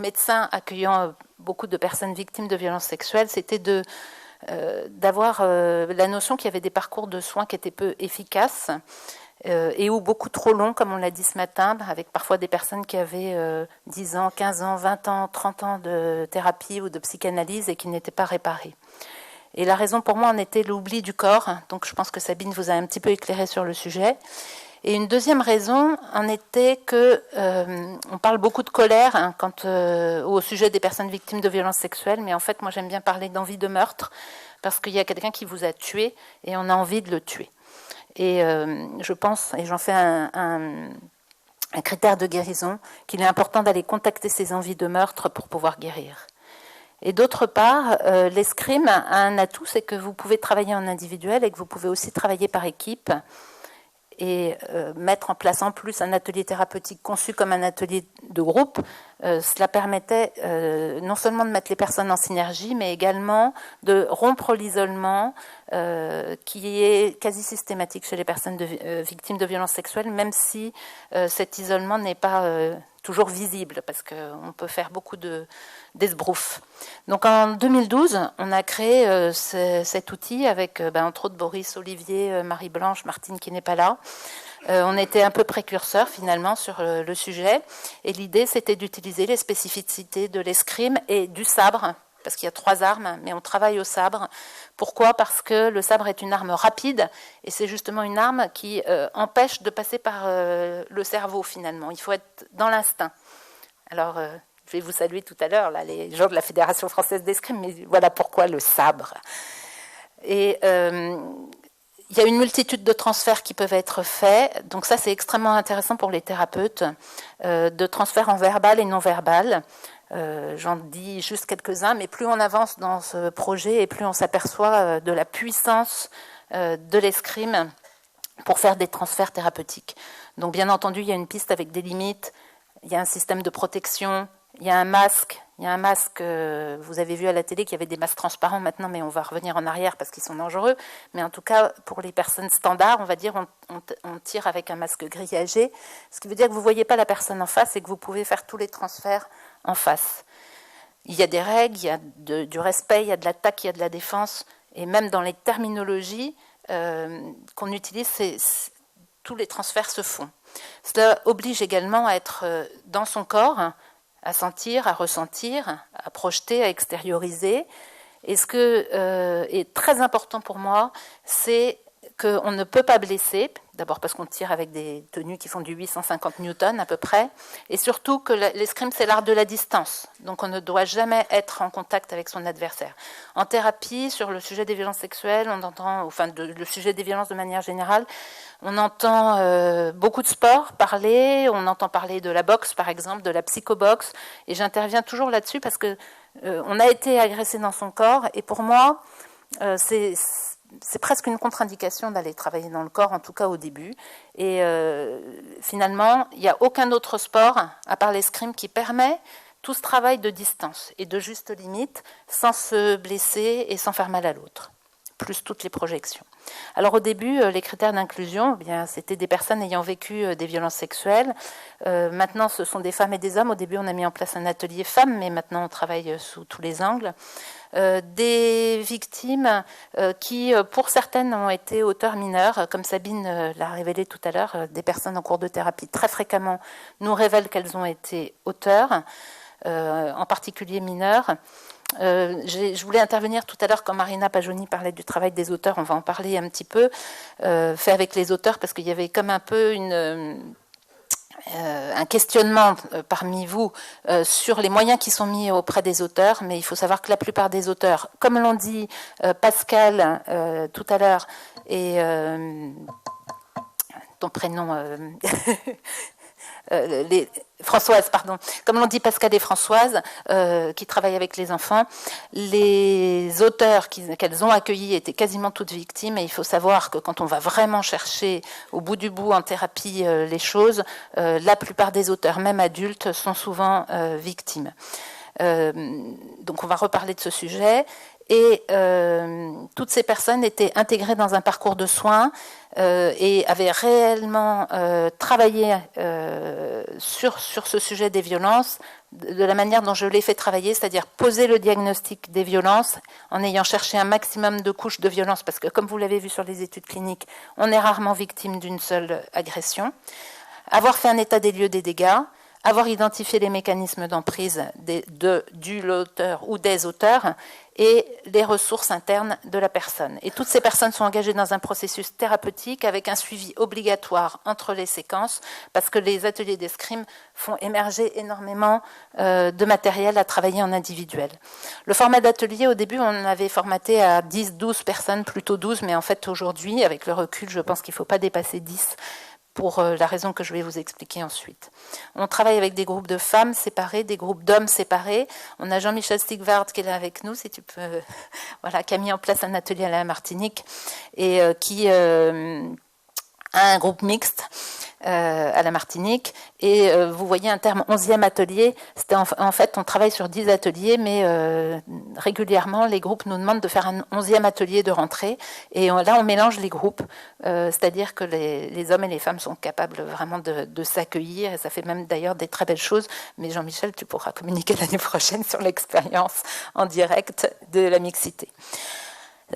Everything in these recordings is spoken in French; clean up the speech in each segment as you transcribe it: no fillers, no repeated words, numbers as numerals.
médecin accueillant beaucoup de personnes victimes de violences sexuelles, c'était d'avoir la notion qu'il y avait des parcours de soins qui étaient peu efficaces et ou beaucoup trop longs, comme on l'a dit ce matin, avec parfois des personnes qui avaient 10 ans, 15 ans, 20 ans, 30 ans de thérapie ou de psychanalyse et qui n'étaient pas réparées. Et la raison pour moi en était l'oubli du corps, donc je pense que Sabine vous a un petit peu éclairé sur le sujet. Et une deuxième raison en était que on parle beaucoup de colère au sujet des personnes victimes de violences sexuelles, mais en fait moi j'aime bien parler d'envie de meurtre, parce qu'il y a quelqu'un qui vous a tué et on a envie de le tuer. Et je pense, et j'en fais un critère de guérison, qu'il est important d'aller contacter ces envies de meurtre pour pouvoir guérir. Et d'autre part, l'escrime a un atout, c'est que vous pouvez travailler en individuel et que vous pouvez aussi travailler par équipe et mettre en place en plus un atelier thérapeutique conçu comme un atelier de groupe. Cela permettait non seulement de mettre les personnes en synergie, mais également de rompre l'isolement qui est quasi systématique chez les personnes victimes de violences sexuelles, même si cet isolement n'est pas toujours visible, parce qu'on peut faire beaucoup d'esbroufs. Donc en 2012, on a créé cet outil avec, entre autres, Boris, Olivier, Marie-Blanche, Martine qui n'est pas là. On était un peu précurseurs finalement sur le sujet, et l'idée c'était d'utiliser les spécificités de l'escrime et du sabre, parce qu'il y a 3 armes, mais on travaille au sabre. Pourquoi ? Parce que le sabre est une arme rapide, et c'est justement une arme qui empêche de passer par le cerveau finalement. Il faut être dans l'instinct. Alors, je vais vous saluer tout à l'heure, là, les gens de la Fédération française d'escrime, mais voilà pourquoi le sabre. Et il y a une multitude de transferts qui peuvent être faits, donc ça c'est extrêmement intéressant pour les thérapeutes, de transferts en verbal et non verbal. J'en dis juste quelques-uns, mais plus on avance dans ce projet et plus on s'aperçoit de la puissance de l'escrime pour faire des transferts thérapeutiques. Donc bien entendu, il y a une piste avec des limites, il y a un système de protection, il y a un masque. Il y a un masque, vous avez vu à la télé qu'il y avait des masques transparents maintenant, mais on va revenir en arrière parce qu'ils sont dangereux. Mais en tout cas, pour les personnes standards, on va dire, on tire avec un masque grillagé, ce qui veut dire que vous ne voyez pas la personne en face et que vous pouvez faire tous les transferts en face. Il y a des règles, il y a du respect, il y a de l'attaque, il y a de la défense, et même dans les terminologies qu'on utilise, tous les transferts se font. Cela oblige également à être dans son corps, à sentir, à ressentir, à projeter, à extérioriser. Et ce que est très important pour moi, c'est qu'on ne peut pas blesser, d'abord parce qu'on tire avec des tenues qui font du 850 newtons à peu près, et surtout que l'escrime c'est l'art de la distance, donc on ne doit jamais être en contact avec son adversaire. En thérapie, sur le sujet des violences sexuelles, on entend, le sujet des violences de manière générale, on entend beaucoup de sports parler, on entend parler de la boxe par exemple, de la psychoboxe, et j'interviens toujours là-dessus parce que on a été agressé dans son corps, et pour moi, c'est presque une contre-indication d'aller travailler dans le corps, en tout cas au début. Et finalement, il n'y a aucun autre sport, à part l'escrime, qui permet tout ce travail de distance et de juste limite, sans se blesser et sans faire mal à l'autre, plus toutes les projections. Alors au début, les critères d'inclusion, c'était des personnes ayant vécu des violences sexuelles. Maintenant, ce sont des femmes et des hommes. Au début, on a mis en place un atelier femmes, mais maintenant, on travaille sous tous les angles. Des victimes qui, pour certaines, ont été auteurs mineurs, comme Sabine l'a révélé tout à l'heure, des personnes en cours de thérapie très fréquemment nous révèlent qu'elles ont été auteurs, en particulier mineurs. Je voulais intervenir tout à l'heure quand Marina Pagioni parlait du travail des auteurs, on va en parler un petit peu, fait avec les auteurs, parce qu'il y avait comme un peu un questionnement parmi vous sur les moyens qui sont mis auprès des auteurs, mais il faut savoir que la plupart des auteurs, comme l'ont dit Pascal tout à l'heure, et ton prénom... Françoise, pardon. Comme l'ont dit Pascal et Françoise, qui travaillent avec les enfants, les auteurs qu'elles ont accueillis étaient quasiment toutes victimes, et il faut savoir que quand on va vraiment chercher au bout du bout en thérapie les choses, la plupart des auteurs, même adultes, sont souvent victimes. Donc on va reparler de ce sujet. Et toutes ces personnes étaient intégrées dans un parcours de soins et avaient réellement travaillé sur ce sujet des violences de la manière dont je l'ai fait travailler, c'est-à-dire poser le diagnostic des violences en ayant cherché un maximum de couches de violence, parce que comme vous l'avez vu sur les études cliniques, on est rarement victime d'une seule agression, avoir fait un état des lieux des dégâts, avoir identifié les mécanismes d'emprise du l'auteur ou des auteurs et les ressources internes de la personne. Et toutes ces personnes sont engagées dans un processus thérapeutique avec un suivi obligatoire entre les séquences parce que les ateliers d'escrime font émerger énormément de matériel à travailler en individuel. Le format d'atelier, au début, on avait formaté à 10, 12 personnes, plutôt 12, mais en fait aujourd'hui, avec le recul, je pense qu'il ne faut pas dépasser 10 pour la raison que je vais vous expliquer ensuite. On travaille avec des groupes de femmes séparés, des groupes d'hommes séparés. On a Jean-Michel Stigvard qui est là avec nous, si tu peux, voilà, qui a mis en place un atelier à la Martinique et qui a un groupe mixte à la Martinique. Et vous voyez un terme 11e atelier. C'était en fait, on travaille sur 10 ateliers, mais régulièrement, les groupes nous demandent de faire un 11e atelier de rentrée. Et là, on mélange les groupes, c'est-à-dire que les hommes et les femmes sont capables vraiment de s'accueillir. Et ça fait même d'ailleurs des très belles choses. Mais Jean-Michel, tu pourras communiquer l'année prochaine sur l'expérience en direct de la mixité.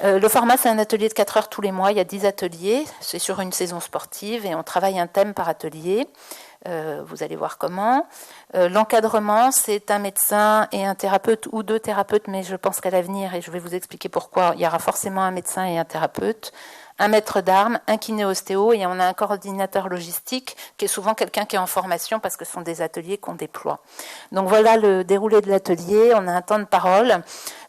Le format, c'est un atelier de 4 heures tous les mois. Il y a 10 ateliers. C'est sur une saison sportive et on travaille un thème par atelier. Vous allez voir comment. L'encadrement, c'est un médecin et un thérapeute ou 2 thérapeutes, mais je pense qu'à l'avenir, et je vais vous expliquer pourquoi, il y aura forcément un médecin et un thérapeute, un maître d'armes, un kiné-ostéo, et on a un coordinateur logistique qui est souvent quelqu'un qui est en formation parce que ce sont des ateliers qu'on déploie. Donc voilà le déroulé de l'atelier. On a un temps de parole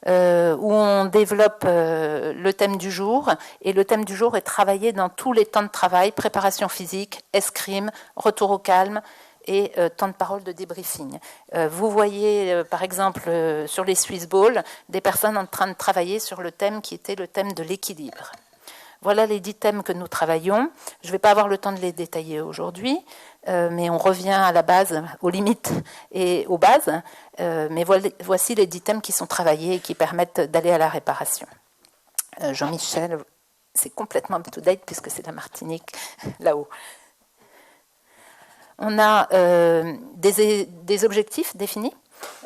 où on développe le thème du jour, et le thème du jour est travaillé dans tous les temps de travail, préparation physique, escrime, retour au calme, et temps de parole de débriefing. Vous voyez, par exemple, sur les Swiss Balls, des personnes en train de travailler sur le thème qui était le thème de l'équilibre. Voilà les 10 thèmes que nous travaillons. Je ne vais pas avoir le temps de les détailler aujourd'hui, mais on revient à la base, aux limites et aux bases. Mais voici les 10 thèmes qui sont travaillés et qui permettent d'aller à la réparation. Jean-Michel, c'est complètement up-to-date puisque c'est la Martinique, là-haut. On a des objectifs définis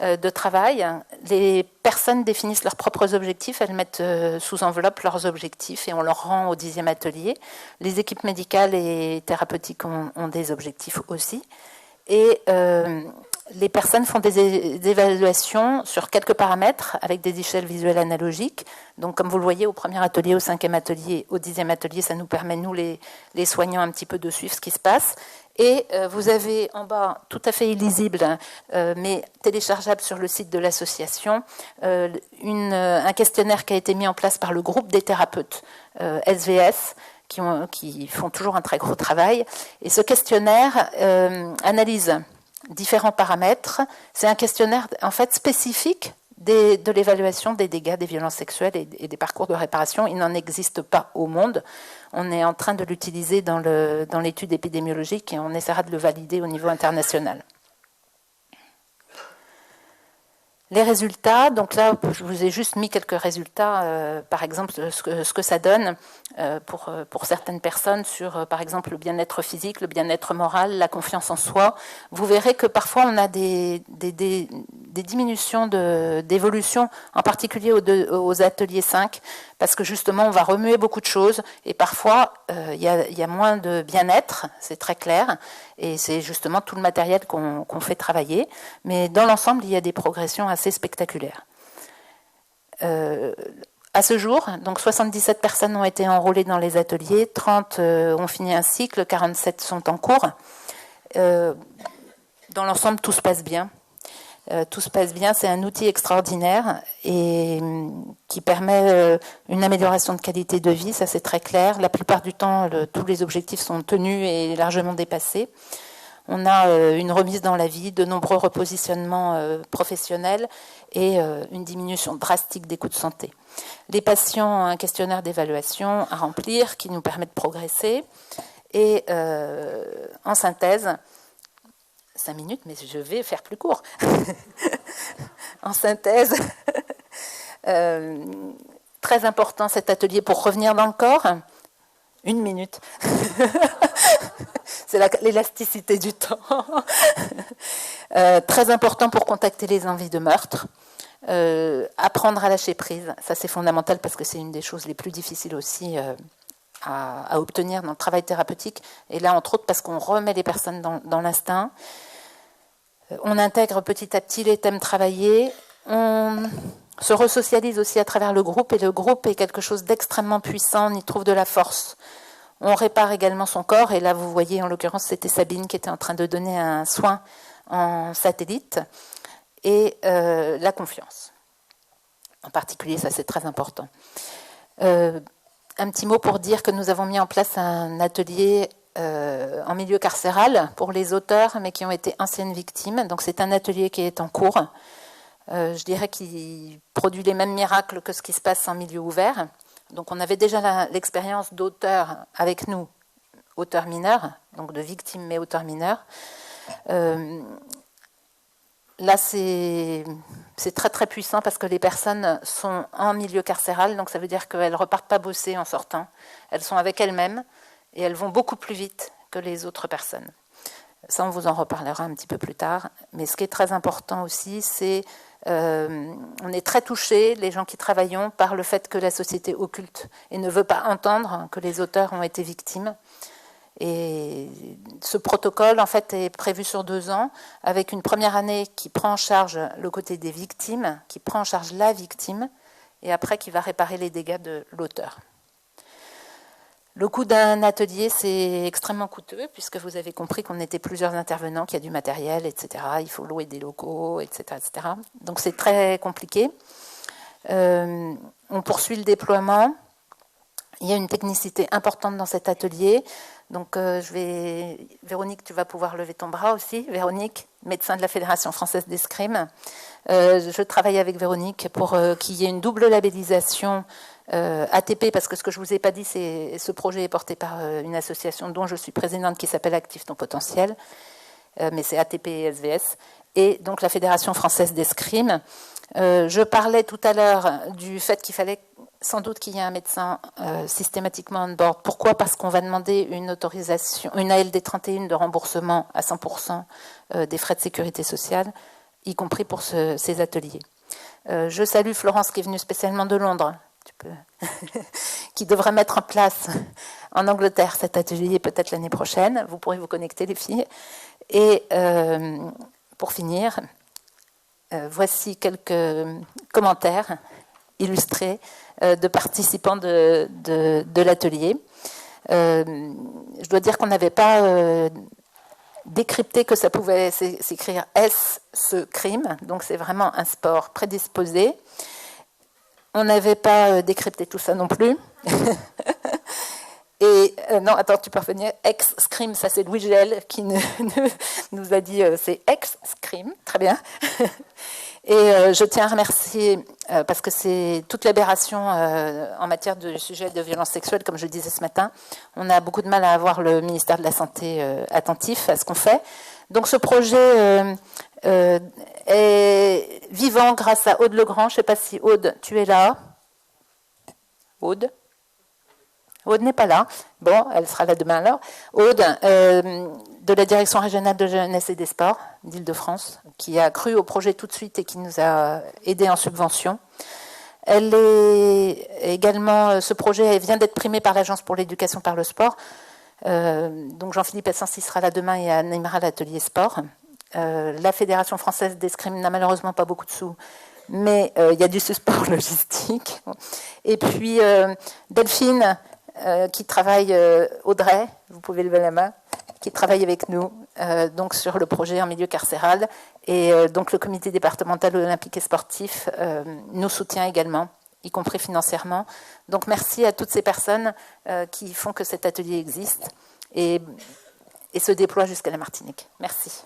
de travail. Les personnes définissent leurs propres objectifs, elles mettent sous enveloppe leurs objectifs et on leur rend au 10e atelier. Les équipes médicales et thérapeutiques ont des objectifs aussi. Et les personnes font des évaluations sur quelques paramètres avec des échelles visuelles analogiques. Donc, comme vous le voyez, au premier atelier, au 5e atelier, au 10e atelier, ça nous permet, nous, les soignants, un petit peu de suivre ce qui se passe. Et vous avez en bas, tout à fait illisible, mais téléchargeable sur le site de l'association, un questionnaire qui a été mis en place par le groupe des thérapeutes SVS, qui font toujours un très gros travail. Et ce questionnaire analyse différents paramètres. C'est un questionnaire en fait spécifique de l'évaluation des dégâts des violences sexuelles et des parcours de réparation. Il n'en existe pas au monde. On est en train de l'utiliser dans l'étude épidémiologique et on essaiera de le valider au niveau international. Les résultats, donc là, je vous ai juste mis quelques résultats, par exemple, ce que ça donne pour certaines personnes sur, par exemple, le bien-être physique, le bien-être moral, la confiance en soi. Vous verrez que parfois, on a des diminutions d'évolution, en particulier aux ateliers 5, parce que justement, on va remuer beaucoup de choses et parfois, il y a moins de bien-être, c'est très clair, et c'est justement tout le matériel qu'on fait travailler. Mais dans l'ensemble, il y a des progressions assez spectaculaires. À ce jour, donc 77 personnes ont été enrôlées dans les ateliers, 30 ont fini un cycle, 47 sont en cours. Dans l'ensemble, tout se passe bien. Tout se passe bien, c'est un outil extraordinaire et qui permet une amélioration de qualité de vie, ça c'est très clair. La plupart du temps, tous les objectifs sont tenus et largement dépassés. On a une remise dans la vie, de nombreux repositionnements professionnels et une diminution drastique des coûts de santé. Les patients ont un questionnaire d'évaluation à remplir qui nous permet de progresser. Et en synthèse, 5 minutes, mais je vais faire plus court. En synthèse, Très important cet atelier pour revenir dans le corps. 1 minute. C'est l'élasticité du temps. Très important pour contacter les envies de meurtre. Apprendre à lâcher prise, ça c'est fondamental parce que c'est une des choses les plus difficiles aussi à obtenir dans le travail thérapeutique. Et là, entre autres, parce qu'on remet les personnes dans l'instinct. On intègre petit à petit les thèmes travaillés. On se resocialise aussi à travers le groupe, et le groupe est quelque chose d'extrêmement puissant, on y trouve de la force. On répare également son corps, et là vous voyez en l'occurrence c'était Sabine qui était en train de donner un soin en satellite, et la confiance. En particulier, ça c'est très important. Un petit mot pour dire que nous avons mis en place un atelier en milieu carcéral pour les auteurs, mais qui ont été anciennes victimes. Donc c'est un atelier qui est en cours. Je dirais qu'il produit les mêmes miracles que ce qui se passe en milieu ouvert. Donc on avait déjà l'expérience d'auteurs avec nous, auteurs mineurs, donc de victimes mais auteurs mineurs. Là c'est très très puissant parce que les personnes sont en milieu carcéral, donc ça veut dire qu'elles ne repartent pas bosser en sortant. Elles sont avec elles-mêmes et elles vont beaucoup plus vite que les autres personnes. Ça, on vous en reparlera un petit peu plus tard. Mais ce qui est très important aussi, c'est on est très touchés, les gens qui travaillons, par le fait que la société occulte et ne veut pas entendre que les auteurs ont été victimes. Et ce protocole, en fait, est prévu sur 2 ans, avec une première année qui prend en charge le côté des victimes, qui prend en charge la victime, et après qui va réparer les dégâts de l'auteur. Le coût d'un atelier, c'est extrêmement coûteux, puisque vous avez compris qu'on était plusieurs intervenants, qu'il y a du matériel, etc. Il faut louer des locaux, etc. etc. Donc c'est très compliqué. On poursuit le déploiement. Il y a une technicité importante dans cet atelier. Donc Véronique, tu vas pouvoir lever ton bras aussi. Véronique, médecin de la Fédération française d'escrime. Je travaille avec Véronique pour qu'il y ait une double labellisation ATP, parce que ce que je ne vous ai pas dit, c'est ce projet est porté par une association dont je suis présidente qui s'appelle Active ton potentiel, mais c'est ATP et SVS, et donc la Fédération française d'escrime. Je parlais tout à l'heure du fait qu'il fallait sans doute qu'il y ait un médecin systématiquement on board. Pourquoi ? Parce qu'on va demander une autorisation, une ALD 31 de remboursement à 100% des frais de sécurité sociale, y compris pour ces ateliers. Je salue Florence qui est venue spécialement de Londres, qui devrait mettre en place en Angleterre cet atelier peut-être l'année prochaine. Vous pourrez vous connecter les filles. Et pour finir, voici quelques commentaires illustrés de participants de l'atelier. Je dois dire qu'on n'avait pas décrypté que ça pouvait s'écrire S, ce crime, donc c'est vraiment un sport prédisposé. On n'avait pas décrypté tout ça non plus. Et non, attends, tu peux revenir. Ex-scream, ça c'est Louis Gel qui nous a dit c'est ex-scream, très bien. Et je tiens à remercier, parce que c'est toute l'aberration en matière de sujet de violence sexuelle, comme je le disais ce matin. On a beaucoup de mal à avoir le ministère de la Santé attentif à ce qu'on fait. Donc ce projet est vivant grâce à Aude Legrand. Je ne sais pas si Aude, tu es là. Aude n'est pas là. Bon, elle sera là demain alors. Aude, de la Direction régionale de jeunesse et des sports d'Île-de-France, qui a cru au projet tout de suite et qui nous a aidés en subvention. Elle est également, ce projet vient d'être primé par l'Agence pour l'éducation par le sport. Donc Jean-Philippe Assensi sera là demain et animera l'atelier sport. La Fédération française d'escrime n'a malheureusement pas beaucoup de sous, mais il y a du support logistique. Et puis Delphine, qui travaille, Audrey, vous pouvez lever la main, qui travaille avec nous donc sur le projet en milieu carcéral. Et donc le comité départemental olympique et sportif nous soutient également, y compris financièrement. Donc merci à toutes ces personnes qui font que cet atelier existe et se déploie jusqu'à la Martinique. Merci.